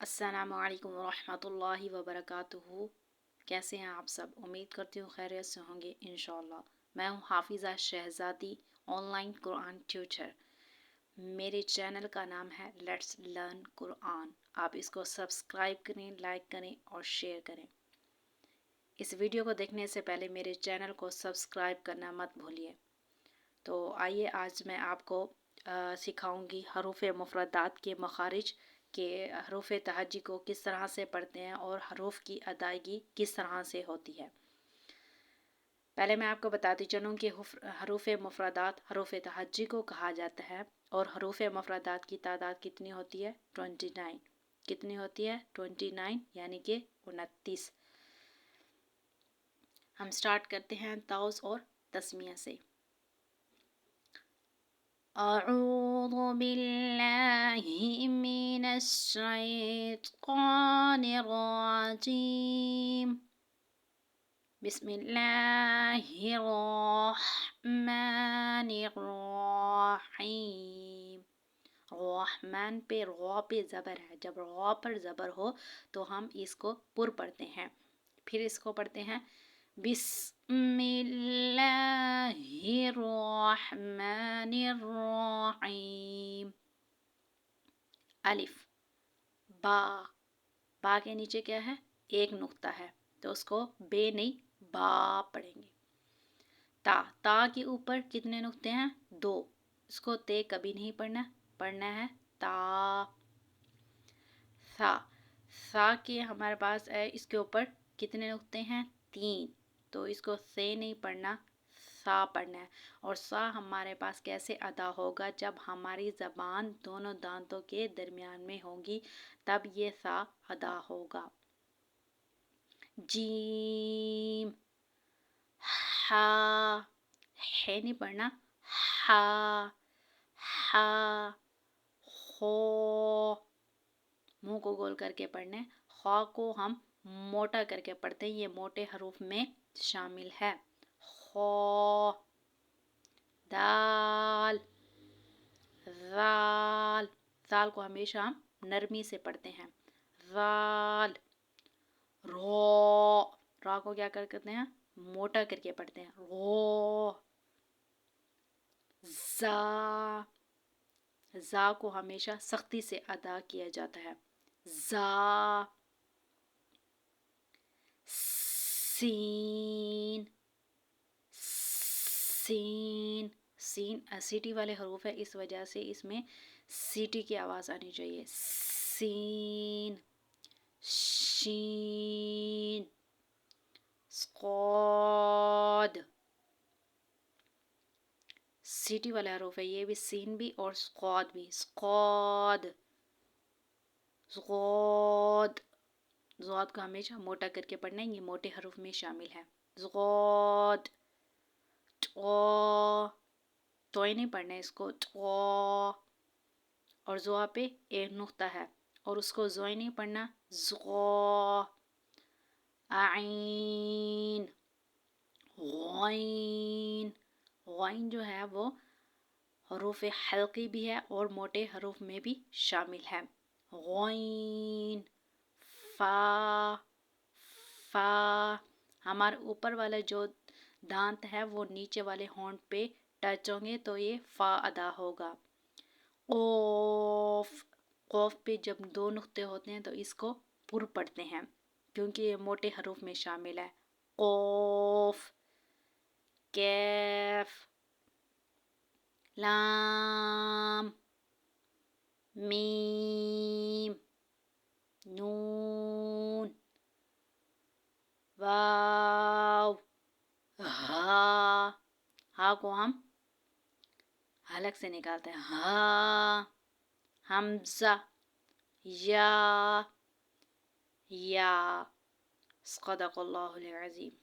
السلام علیکم ورحمۃ اللہ وبرکاتہ۔ کیسے ہیں آپ سب؟ امید کرتی ہوں خیریت سے ہوں گے انشاءاللہ۔ میں ہوں حافظہ شہزادی، آن لائن قرآن ٹیوٹر۔ میرے چینل کا نام ہے لیٹس لرن قرآن۔ آپ اس کو سبسکرائب کریں، لائک کریں اور شیئر کریں۔ اس ویڈیو کو دیکھنے سے پہلے میرے چینل کو سبسکرائب کرنا مت بھولیے۔ تو آئیے آج میں آپ کو سکھاؤں گی حروف مفردات کے مخارج، کہ حروف تہجی کو کس طرح سے پڑھتے ہیں اور حروف کی ادائیگی کس طرح سے ہوتی ہے۔ پہلے میں آپ کو بتاتی چلوں کہ حروف مفردات حروف تہجی کو کہا جاتا ہے، اور حروف مفردات کی تعداد کتنی ہوتی ہے؟ 29۔ کتنی ہوتی ہے؟ 29، یعنی کہ 29۔ ہم سٹارٹ کرتے ہیں تعوذ اور تسمیہ سے۔ اعوذ باللہ من الشیطان الرجیم، بسم اللہ الرحمن الرحیم۔ رحمن پہ غ پہ زبر ہے، جب غ پر زبر ہو تو ہم اس کو پر پڑھتے ہیں۔ پھر اس کو پڑھتے ہیں بسم اللہ الرحمن الرحیم۔ الف با، با کے نیچے کیا ہے؟ ایک نقطہ ہے، تو اس کو بے نہیں با پڑھیں گے۔ تا، تا کے اوپر کتنے نقطے ہیں؟ 2۔ اس کو تے کبھی نہیں پڑھنا، پڑھنا ہے تا۔ سا، سا کے ہمارے پاس ہے، اس کے اوپر کتنے نقطے ہیں؟ 3۔ تو اس کو سے نہیں پڑھنا، سا پڑھنا ہے۔ اور سا ہمارے پاس کیسے ادا ہوگا؟ جب ہماری زبان دونوں دانتوں کے درمیان میں ہوگی تب یہ سا ادا ہوگا۔ جیم، ہا، ہے نہیں پڑھنا، ہا، ہا، خو، منہ کو گول کر کے پڑھنے۔ خا کو ہم موٹا کر کے پڑھتے ہیں، یہ موٹے حروف میں شامل ہے۔ خو، دال، ذال، ذال کو ہمیشہ ہم نرمی سے پڑھتے ہیں۔ ذال، رو، را کو کیا کرتے ہیں؟ موٹا کر کے پڑھتے ہیں، رو۔ زا، زا کو ہمیشہ سختی سے ادا کیا جاتا ہے، زا۔ سین، سین، سین سیٹی والے حروف ہے، اس وجہ سے اس میں سیٹی کی آواز آنی چاہیے۔ سین، شین، صاد، سیٹی والے حروف ہے یہ بھی، سین بھی اور صاد بھی۔ صاد، ضاد، ضاد کو ہمیشہ موٹا کر کے پڑھنا ہے، یہ موٹے حروف میں شامل ہے۔ ضاد، ٹو، توئی نہیں پڑھنا ہے اس کو، ٹو، اور زوا پہ ایک نقطہ ہے اور اس کو زوئی نہیں پڑھنا، زغا۔ عین، غین، غین جو ہے وہ حروف حلقی بھی ہے اور موٹے حروف میں بھی شامل ہے۔ غین، فا، فا، ہمارے اوپر والا جو دانت ہے وہ نیچے والے ہونٹ پہ ٹچ ہوں گے تو یہ فا ادا ہوگا۔ قوف، قوف پہ جب 2 نقطے ہوتے ہیں تو اس کو پر پڑھتے ہیں کیونکہ یہ موٹے حروف میں شامل ہے۔ قوف، کیف، لام، میم، نون، واو، ہا، ہا کو ہم حلق سے نکالتے ہیں، ہا۔ حمزہ، یا، یا۔ صدق اللہ العظیم۔